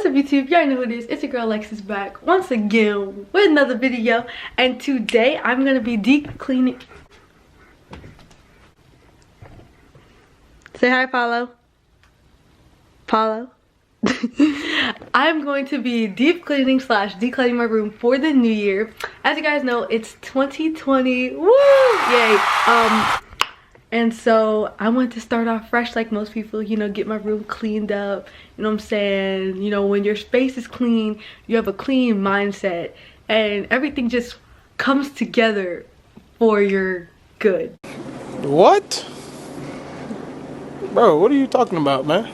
up YouTube? Y'all know who it is. It's your girl Alexis back once again with another video, and today I'm gonna be deep cleaning. Say hi, Paulo. I'm going to be deep cleaning slash decluttering my room for the new year. As you guys know, it's 2020. Woo! Yay! And so I want to start off fresh like most people, you know, get my room cleaned up. You know what I'm saying? You know, when your space is clean, you have a clean mindset and everything just comes together for your good. What? Bro, what are you talking about, man?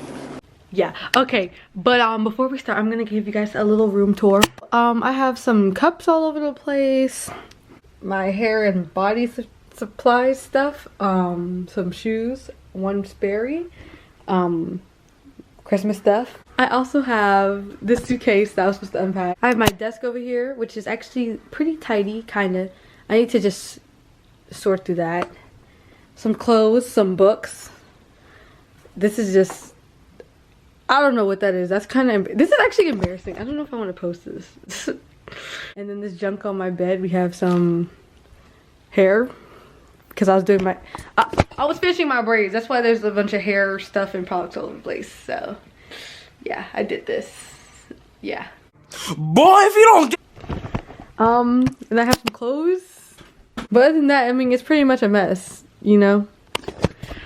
Yeah, okay, but before we start, I'm gonna give you guys a little room tour. I have some cups all over the place, my hair and body supply stuff, some shoes, one Sperry, Christmas stuff. I also have this suitcase that I was supposed to unpack. I have my desk over here, which is actually pretty tidy, kinda. I need to just sort through that. Some clothes, some books. This is just, I don't know what that is. That's kind of, this is actually embarrassing. I don't know if I want to post this. And then this junk on my bed, we have some hair. Because I was doing my, I was finishing my braids. That's why there's a bunch of hair stuff and products all over the place. So, yeah, I did this. Yeah. Boy, if you don't get... And I have some clothes. But other than that, I mean, it's pretty much a mess, you know?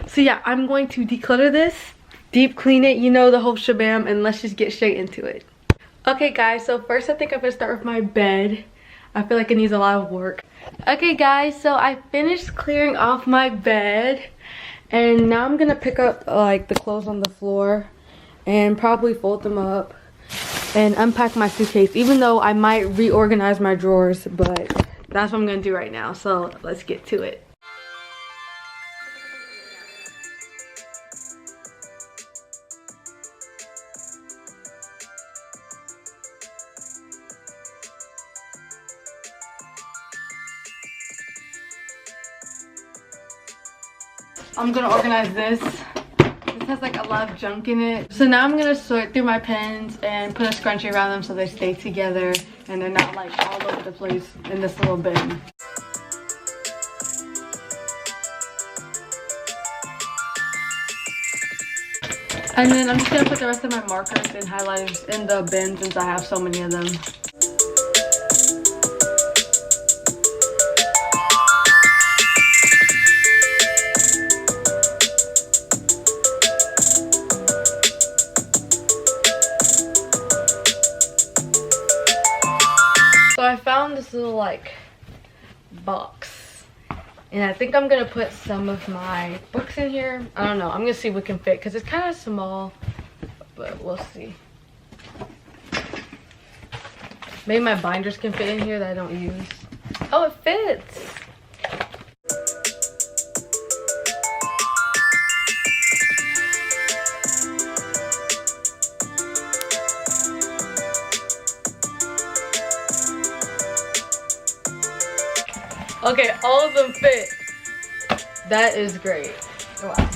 So yeah, I'm going to declutter this, deep clean it, you know, the whole shabam, and let's just get straight into it. Okay guys, so first I think I'm gonna start with my bed. I feel like it needs a lot of work. Okay guys, so I finished clearing off my bed, and now I'm gonna pick up like the clothes on the floor and probably fold them up and unpack my suitcase, even though I might reorganize my drawers, but that's what I'm gonna do right now. So let's get to it. I'm gonna organize this. This has like a lot of junk in it. So now I'm gonna sort through my pens and put a scrunchie around them so they stay together and they're not like all over the place in this little bin. And then I'm just gonna put the rest of my markers and highlighters in the bin since I have so many of them. So I found this little like box, and I think I'm gonna put some of my books in here. I don't know, I'm gonna see what can fit because it's kind of small, but we'll see. Maybe my binders can fit in here that I don't use. Oh, it fits. Okay, all of them fit. That is great. Wow.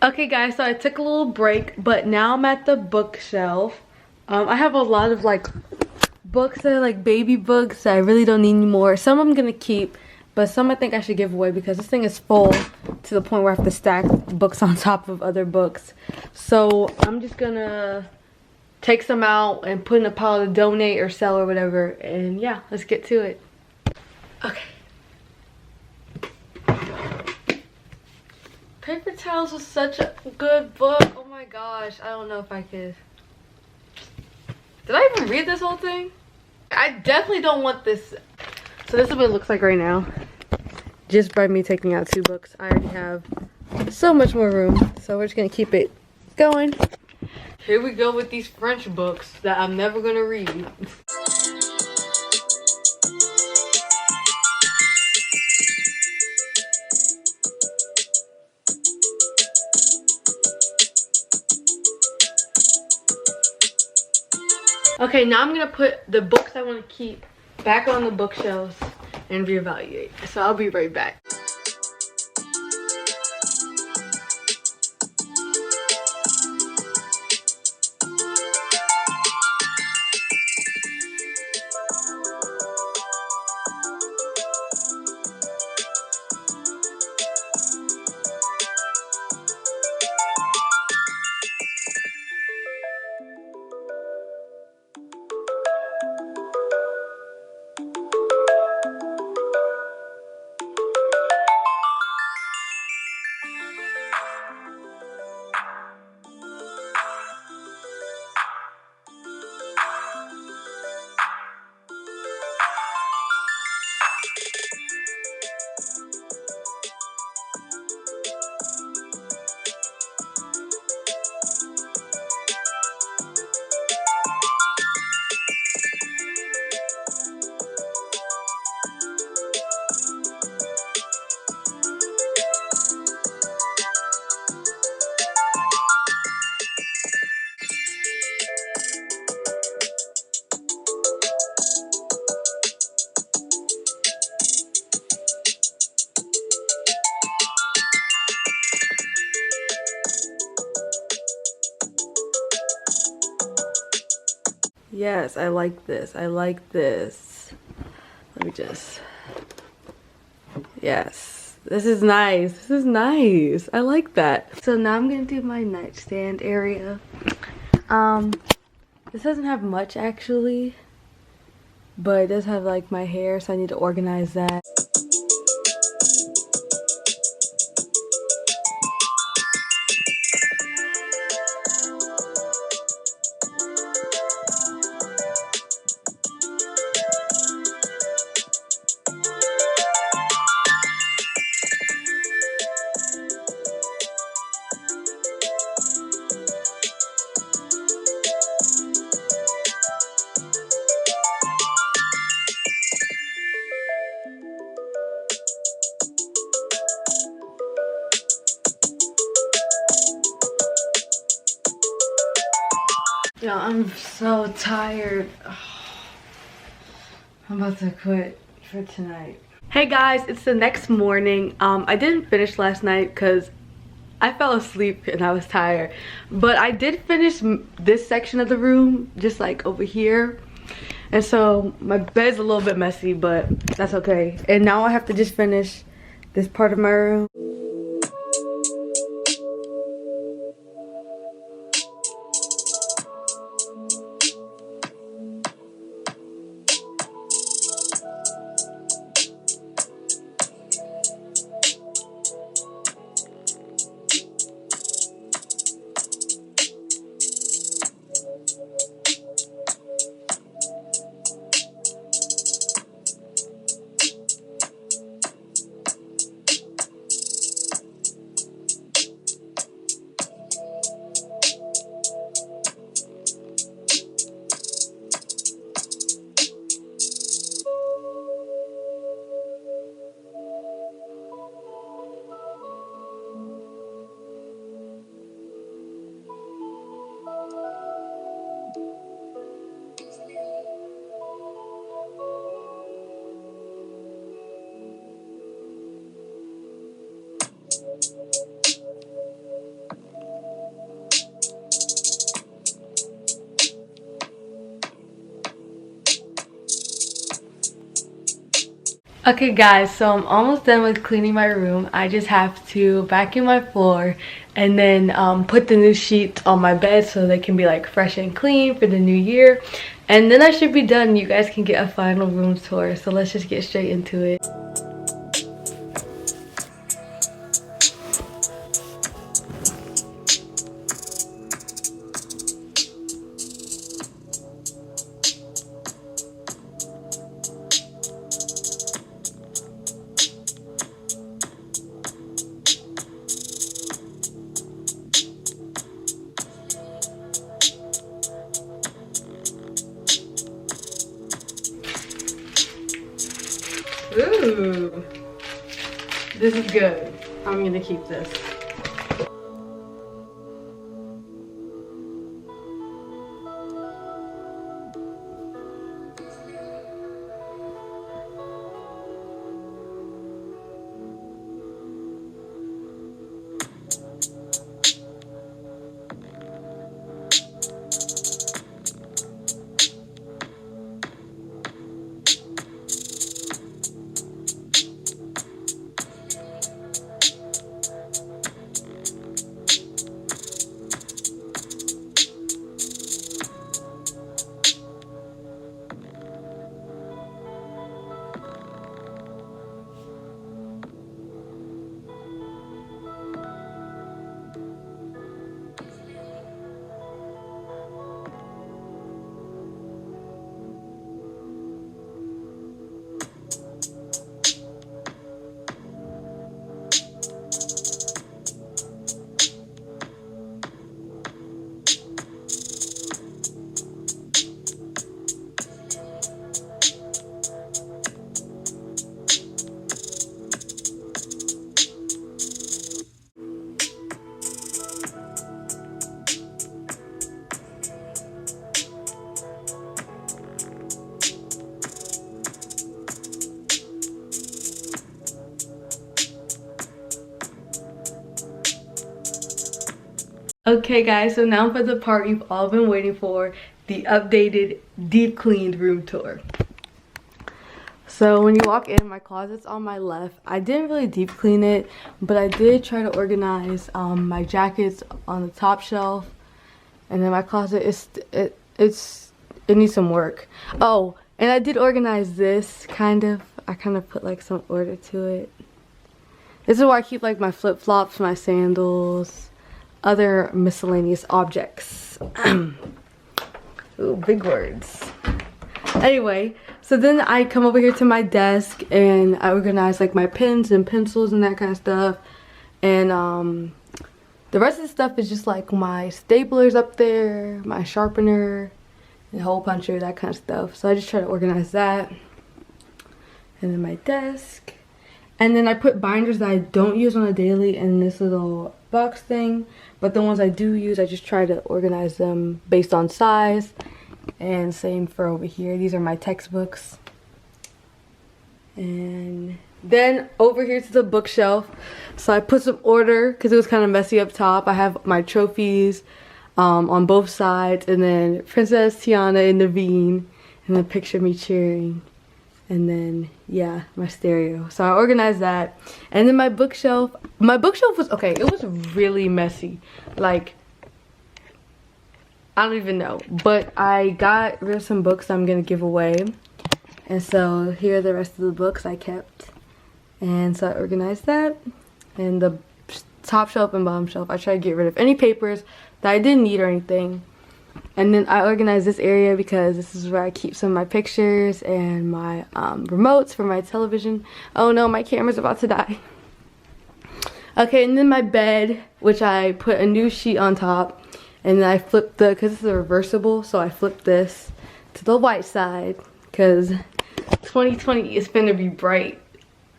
Okay guys, so I took a little break, but now I'm at the bookshelf. I have a lot of like books that are like baby books that I really don't need anymore. Some I'm gonna keep, but some I think I should give away because this thing is full to the point where I have to stack books on top of other books. So I'm just gonna take some out and put in a pile to donate or sell or whatever, and yeah, let's get to it. Okay. Paper Towels was such a good book. Oh my gosh, I don't know if I could. Did I even read this whole thing? I definitely don't want this. So this is what it looks like right now. Just by me taking out 2 books. I already have so much more room. So we're just gonna keep it going. Here we go with these French books that I'm never gonna read. Okay, now I'm gonna put the books I want to keep back on the bookshelves and reevaluate. So I'll be right back. Yes, I like this. I like this. Let me just... Yes. This is nice. This is nice. I like that. So now I'm going to do my nightstand area. This doesn't have much actually. But it does have like my hair, so I need to organize that. Yo, I'm so tired. I'm about to quit for tonight. Hey guys, it's the next morning. I didn't finish last night because I fell asleep and I was tired. But I did finish this section of the room, just like over here. And so my bed's a little bit messy, but that's okay. And now I have to just finish this part of my room. Okay guys, so I'm almost done with cleaning my room. I just have to vacuum my floor and then put the new sheets on my bed so they can be like fresh and clean for the new year. And then I should be done. You guys can get a final room tour. So let's just get straight into it. Ooh, this is good. I'm gonna keep this. Okay guys, so now for the part you've all been waiting for, the updated deep cleaned room tour. So when you walk in, my closet's on my left. I didn't really deep clean it, but I did try to organize my jackets on the top shelf. And then my closet it needs some work. Oh, and I did organize this kind of. I kind of put like some order to it. This is where I keep like my flip-flops, my sandals, other miscellaneous objects. Ooh, big words. Anyway, so then I come over here to my desk and I organize like my pens and pencils and that kind of stuff. And the rest of the stuff is just like my staplers up there, my sharpener, and hole puncher, that kind of stuff. So I just try to organize that. And then my desk. And then I put binders that I don't use on a daily in this little box thing. But the ones I do use, I just try to organize them based on size. And same for over here. These are my textbooks. And then over here to the bookshelf. So I put some order because it was kind of messy up top. I have my trophies on both sides. And then Princess Tiana and Naveen. And the picture of me cheering. And then, yeah, my stereo. So I organized that. And then my bookshelf was, okay, it was really messy. Like, I don't even know. But I got rid of some books I'm going to give away. And so here are the rest of the books I kept. And so I organized that. And the top shelf and bottom shelf, I tried to get rid of any papers that I didn't need or anything. And then I organized this area because this is where I keep some of my pictures and my remotes for my television. Oh no, my camera's about to die. Okay, and then my bed, which I put a new sheet on top. And then I flipped because this is reversible, so I flipped this to the white side. Because 2020 is finna be bright.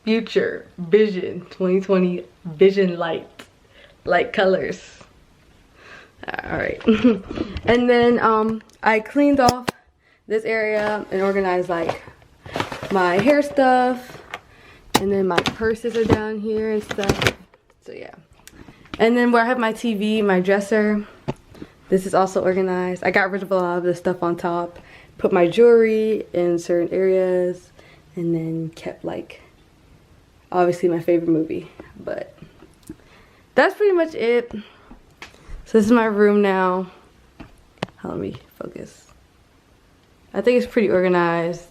Future, vision, 2020, vision light colors. Alright. And then I cleaned off this area and organized like my hair stuff. And then my purses are down here and stuff. So yeah. And then where I have my TV, my dresser, this is also organized. I got rid of a lot of the stuff on top. Put my jewelry in certain areas. And then kept like, obviously my favorite movie. But that's pretty much it. So this is my room now. Let me focus. I think it's pretty organized.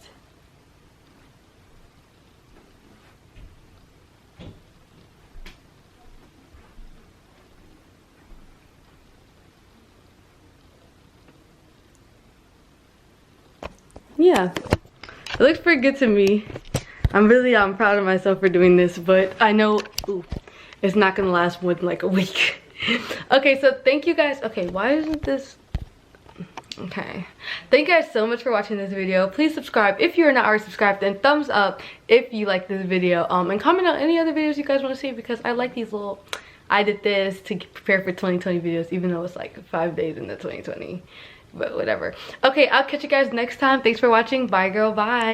Yeah, it looks pretty good to me. I'm proud of myself for doing this, but I know it's not gonna last more than like a week. Okay, so thank you guys. Okay, why isn't this okay? Thank you guys so much for watching this video. Please subscribe if you're not already subscribed, and thumbs up if you like this video, and comment on any other videos you guys want to see, because I like these little, I did this to prepare for 2020 videos, even though it's like 5 days into 2020, but whatever. Okay, I'll catch you guys next time. Thanks for watching. Bye girl, bye.